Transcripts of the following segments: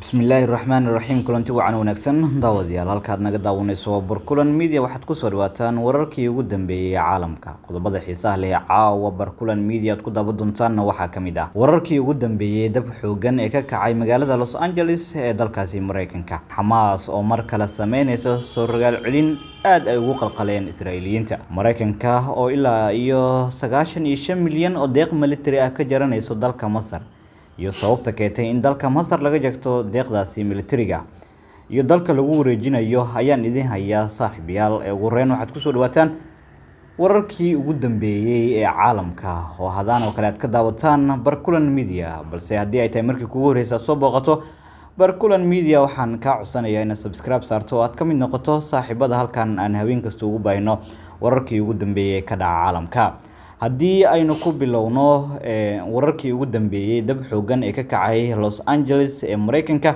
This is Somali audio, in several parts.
Bismillahirrahmanirrahim. Kulanti wacan wanaagsan daawadayaal halkaad naga daawanayso Barkulan Media waxaad ku soo dhawaataan wararkii ugu dambeeyay caalamka. Qodobada xiisaha leh caawa Barkulan Media aad ku daawan doontaan waxaa kamid ah wararkii ugu dambeeyay dab xoogan ee ka kacay magaalada Los Angeles ee dalkaasi Mareykanka. Xamaas oo mar kale sameynaysa soo rogaal celin aad ay ugu qalqaleen Israa'iiliyiinta. Mareykanka oo ilaa iyo 95 milyan oo deeq military ah ka jaranayso dalka Masar iyo sababta keentay in dalka Masar laga jagto deeqdaasi militariga iyo dalka lagu wareejinayo ayaan idin hayaa saaxiibayaal. Ugu horeyn waxaad ku soo dhawaataan wararkii ugu dambeeyay ee caalamka oo hadaan oo kale aad ka daawataan Barkulan Media, balse haddii ay tahay markii kugu horeysa soo booqato Barkulan Media waxaan ka codsanayaa inaad subscribe saarto oo aad ka mid noqoto saaxiibada halkan aan habeen kasta ugu baahino wararkii ugu dambeeyay ka dhaca caalamka. haddii aynu ku bilowno wararkii ugu dambeeyay dab xoogan ee ka kacay Los Angeles ee Mareykanka,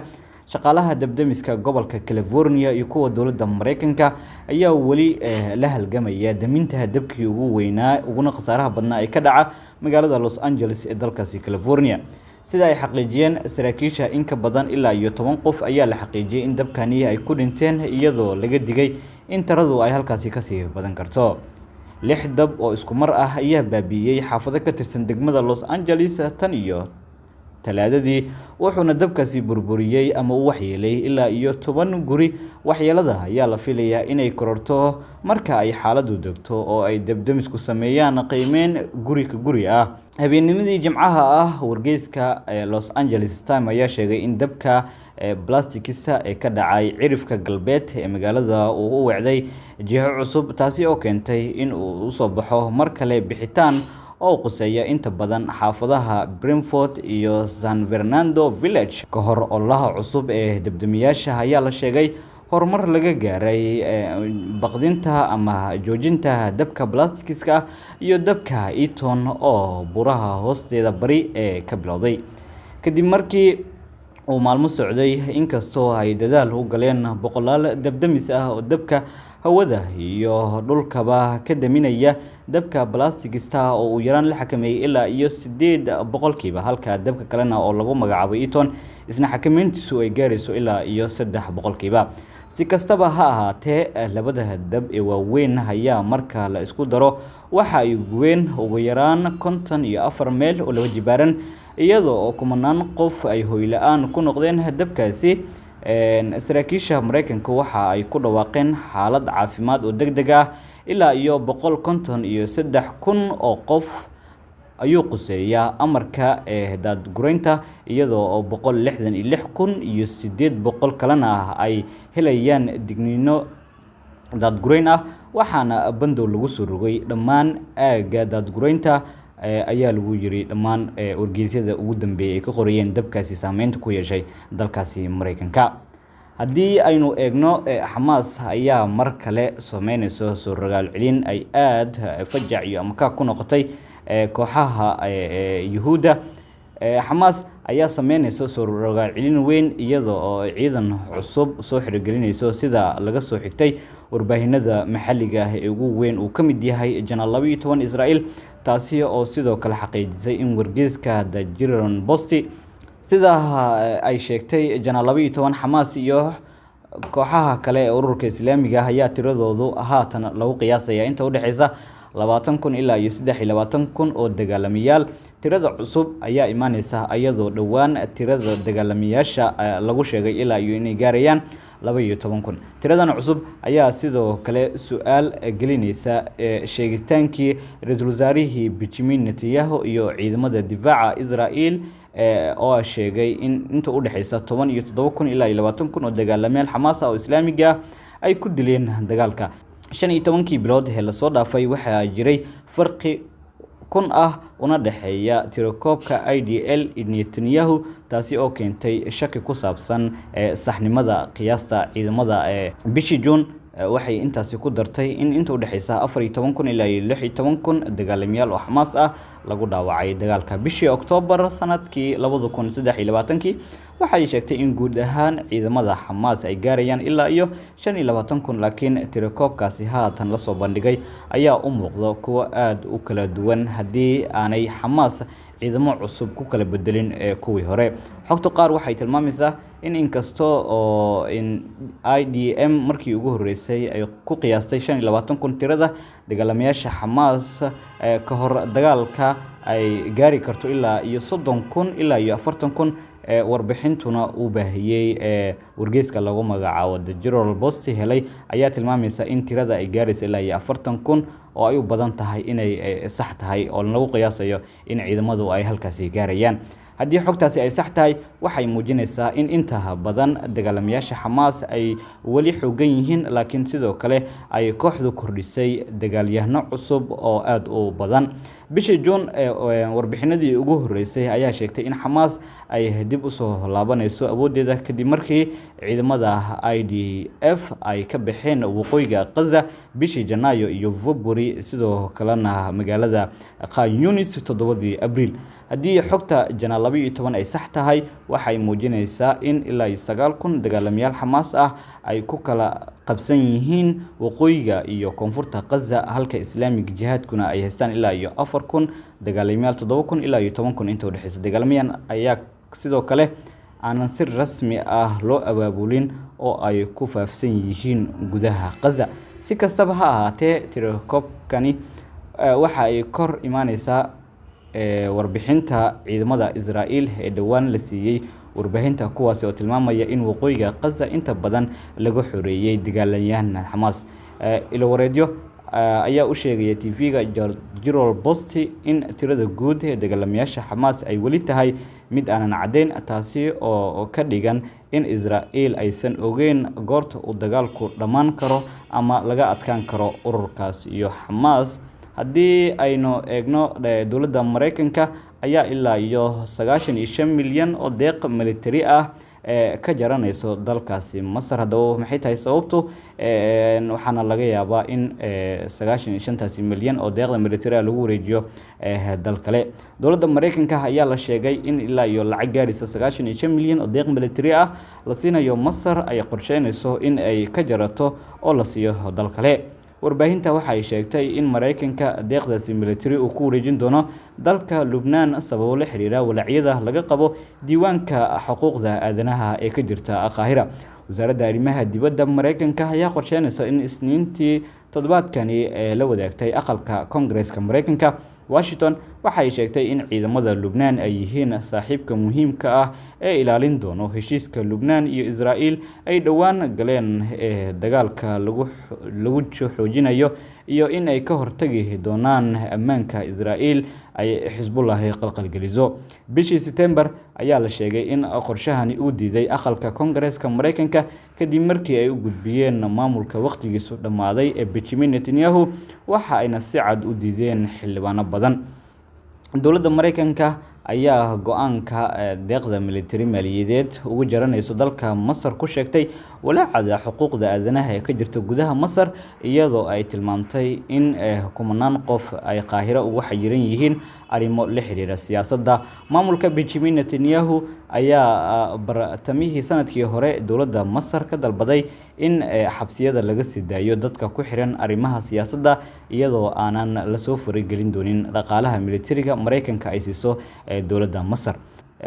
shaqaalaha dabdamiska gobolka California iyo kuwa dowladda Mareykanka ayaa wali la halgamaya daminta dabkii ugu weynaa uguna khasaaraha badnaa ee ka dhaca magaalada Los Angeles ee dalkaasi California. sida ay xaqiijiyeen saraakiisha, in ka badan ilaa iyo 10 qof ayaa la xaqiijiyay in dabkani ay ku dhinteen, iyadoo laga digay in tiradu ay halkaasi ka sii badan karto. 6 dab oo isku mar ah ayaa baabi'iyay xaafado ka tirsan degmada Los Angeles tan iyo Talaadadii, wuxuuna dabkaasi burburiyay ama u waxyeelay ilaa iyo 10 guri. Waxyeelada ayaa la filayaa inay kororto marka ay xaaladdu degto oo ay dabdamisku sameeyaan qiimeyn guri ka guri ah. Habeennimadii Jimcaha ah, wargeyska Los Angeles Times ayaa sheegay in dabka blastikisa ee ka dhacay cirifka galbeed ee magaalada uu u wacday jiho cusub, taasi oo keentay in uu soo baxo mar kale bixitaan oo quseeya inta badan xaafadaha Brentford iyo San Fernando Village. ka hor ololaha cusub ee dabdamiyaasha ayaa la sheegay horumar laga gaaray baqdinta ama joojinta dabka blastikiska iyo dabka Eaton oo buraha hoosteeda bari ee ka bilowday kadib markii uu maalmo socday. inkastoo ay dadaal u galeen boqolaal dabdamis ah oo dabka hawada iyo dhulkaba ka daminaya, dabka blastikista oo uu yaraan la xakameeyay ilaa iyo 8%, halka dabka kalena oo lagu magacaabo Eaton isna xakameyntiisu ay gaarayso ilaa iyo 3%. si kastaba ha ahaatee, labada dab ee waaweyn ayaa marka la isku daro waxa ay gubeen ugu yaraan 54 meel oo laba jibaaran, iyadoo kumanaan qof ay hoy la'aan ku noqdeen dabkaasi. saraakiisha Mareykanka waxa ay ku dhawaaqeen xaalad caafimaad oo degdeg ah. ilaa iyo 153,000 oo qof ayuu quseeyaa amarka daadgureynta, iyadoo 166,800 kalena ay helayaan digniino daadgureyn ah, waxaana bandow lagu soo rogay dhammaan aagga daadgureynta ayaa lagu yiri dhammaan wargeysyada ugu dambeeyay ay ka qorayeen dabkaasi saameynta ku yeeshay dalkaasi Mareykanka. haddii aynu eegno, Xamaas ayaa mar kale sameynayso soo rogaal celin ay aad fajac iyo amka ku noqotay kooxaha Yuhuudda. Xamaas ayaa sameynayso soo rogaal celin weyn iyadoo ciidan cusub soo xirigelinayso, sida laga soo xigtay warbaahinada maxalliga ah ee ugu weyn uu ka mid yahay Channel 12 Israel, taasi oo sidoo kale xaqiijisay in wargeyska The Jerusalem Post sida ay sheegtay Channel 12 Xamaas iyo kooxaha kale ee ururka Islaamiga ayaa tiradoodu haatan lagu qiyaasayaa inta u dhaxaysa 20,000 ilaa iyo 23,000 oo dagaalamayaal. tirada cusub ayaa imaanaysa iyadoo dhawaan tirada dagaalamayaasha lagu sheegay ilaa iyo inay gaarayaan 12,000. tiradan cusub ayaa sidoo kale su'aal gelinaysa sheegitaankii ra'iisul wasaarihii Benjamin Netanyahu iyo ciidamada difaaca Israel oo sheegay in inta u dhaxaysa 17,000 ilaa 20,000 oo dagaalamayaal Xamaas oo Islaamiga ay ku dileen dagaalka. 15 bilood ee la soo dhaafay waxaa jiray farqi kun ah una dhaxeeya tirakoobka IDL Netanyahu, taasi oo keentay shaki ku saabsan saxnimada qiyaasta ciidamada. bishii June waxay intaasi ku dartay in inta u dhaxaysa 14,000 ilaa 16,000 dagaalamayaal oo Xamaas ah lagu dhaawacay dagaalka. bishii Oktoobar sanadkii 2023 waxay sheegtay in guud ahaan ciidamada Xamaas ay gaarayaan ilaa iyo 25,000, laakiin tirakoobkaasi haatan la soo bandhigay ayaa u muuqda kuwo aad u kala duwan. haddii aanay Xamaas ciidamo cusub ku kala bedelin kuwii hore. Xogta qaar waxay tilmaamaysaa in inkasta oo IDM markii ugu horeysay ay ku qiyaastay 25,000 tirada dagaalamayaasha Xamaas ka hor dagaalka ay gaari karto ilaa iyo 30,000 ilaa iyo 40,000. Warbixintuna uu baahiyay wargeyska lagu magacaabo The General Post helay ayaa tilmaamaysa in tirada ay gaarayso ilaa iyo 40,000 oo ay u badan tahay inay sax tahay oo lagu qiyaasayo in ciidamadu ay halkaasi gaarayaan. haddii xogtaasi ay sax tahay waxay muujinaysaa in inta badan dagaalamayaasha Xamaas ay wali xoogan yihiin, laakiin sidoo kale ay kooxdu kordhisay dagaalyahano cusub oo aad u badan. bishii June warbixinadii ugu horeysay ayaa sheegtay in Xamaas ay dib u soo laabanayso awoodeeda kadib markii ciidamada IDF ay ka baxeen waqooyiga Gaza bishii Janaayo iyo February, sidoo kalena magaalada Khan Yunis 7 Abriil. haddii xogta Janaayo 12 ay sax tahay waxay muujinaysaa in ilaa 9,000 dagaalamayaal Xamaas ah ay ku kala qabsan yihiin waqooyiga iyo koonfurta Gaza, halka Islaamic Jihadkuna ay haystaan ilaa iyo 4,000 dagaalamayaal 7,000 ilaa iyo 10,000 inta u dhaxaysa. dagaalamayaal ayaa sidoo kale aanan si rasmi ah loo abaabulin oo ay ku faafsan yihiin gudaha Gaza. si kastaba ha ahaatee, tirakoobkani waxa ay kor imaanaysaa warbixinta ciidamada Israa'iil ee dhawaan la siiyay warbaahinta, kuwaas oo tilmaamaya in waqooyiga Gaza inta badan laga xoreeyay dagaalamayaasha Xamaas. ilo wareedyo ayaa u sheegay TV-ga General Post in tirada guud ee dagaalamayaasha Xamaas ay wali tahay mid aanan cadeyn, taasi oo ka dhigan in Israa'iil aysan ogeyn goorta uu dagaalku dhammaan karo ama laga adkaan karo ururkaas iyo Xamaas. haddii aynu eegno dowladda Mareykanka ayaa ilaa iyo 95 milyan oo deeq military ah ka jaranayso dalkaasi Masar. haddaba maxay tahay sababtu? waxaana laga yaabaa in 95 milyan oo deeqda military lagu wareejiyo dal kale. dowladda Mareykanka ayaa la sheegay in ilaa iyo lacag gaaraysa 95 milyan oo deeq military ah la siinayo Masar ay qorsheynayso in ay ka jarato oo la siiyo dal kale. warbaahinta waxay sheegtay in Mareykanka deeqdaasi military uu ku wareejin doono dalka Lubnaan sababo la xiriira walaaciyada laga qabo diiwaanka xuquuqda aadanaha ee ka jirta Qaahira. wasaaradda arrimaha dibadda Mareykanka ayaa qorsheynaysa in Isniintii toddobaadkani la wadaagtay aqalka Koongareeska Mareykanka. Washington waxay sheegtay in ciidamada Lubnaan ay yihiin saaxiibka muhiimka ah ee ilaalin doono heshiiska Lubnaan iyo Israa'iil ay dhawaan galeen dagaalka lagu xoojinayo, iyo in ay ka hortagi doonaan ammaanka Israa'iil ay Xisbullah qalqalgeliso. bishii September ayaa la sheegay in qorshahani uu diiday aqalka Koongareeska Mareykanka kadib markii ay u gudbiyeen maamulka waqtigiisu dhammaaday ee Benjamin Netanyahu, waxa ayna si cad u diideen xildhibaano badan. dowladda Mareykanka ayaa go'aanka deeqda military maaliyadeed ugu jaranayso dalka Masar ku sheegtay walaacada xuquuqda aadanaha ee ka jirta gudaha Masar, iyadoo ay tilmaamtay in kumanaan qof ay Qaahiro ugu xayiran yihiin arrimo la xiriira siyaasadda. maamulka Benjamin Netanyahu ayaa bartamihii sanadkii hore dowladda Masar ka dalbaday in xabsiyada laga sii daayo dadka ku xiran arrimaha siyaasadda, iyadoo aanan la soo faragelin doonin dhaqaalaha militariga Mareykanka ay siiso dowladda Masar.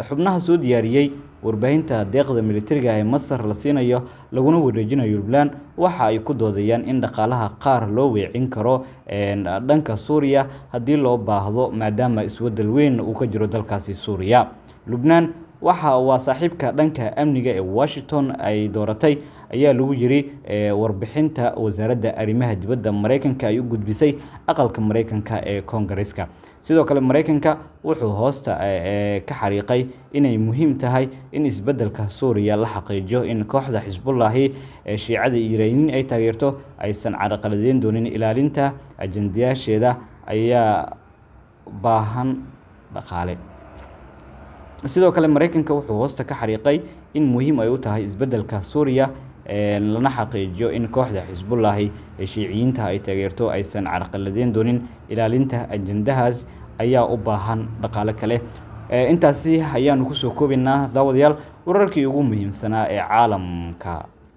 xubnaha soo diyaariyay warbaahinta deeqda militariga ee Masar la siinayo laguna wareejinayo Lubnaan waxa ay ku doodayaan in dhaqaalaha qaar loo weecin karo dhanka Suuriya haddii loo baahdo, maadaama isbedel weyn uu ka jiro dalkaasi Suuriya. Lubnaan waa saaxiibka dhanka amniga ee Washington ay dooratay, ayaa lagu yiri warbixinta wasaaradda arrimaha dibadda Mareykanka ay u gudbisay aqalka Mareykanka ee Koongareeska. sidoo kale Mareykanka wuxuu hoosta ka xariiqay inay muhiim tahay in isbedelka Suuriya la xaqiijiyo in kooxda Xisbullah ee Shiicada Iiraaniyiin ay taageerto aysan carqaladeyn doonin ilaalinta ajandayaasheeda ayaa baahan dhaqaale. sidoo kale Mareykanka wuxuu hoosta ka xariiqay in muhiim ay u tahay isbedelka Suuriya lana xaqiijiyo in kooxda Xisbullah ee Shiiciyiinta ay taageerto aysan carqaladeyn doonin ilaalinta ajandahaas ayaa u baahan dhaqaale kale. intaasi ayaanu ku soo koobaynaa daawadayaal wararkii ugu muhiimsanaa ee caalamka.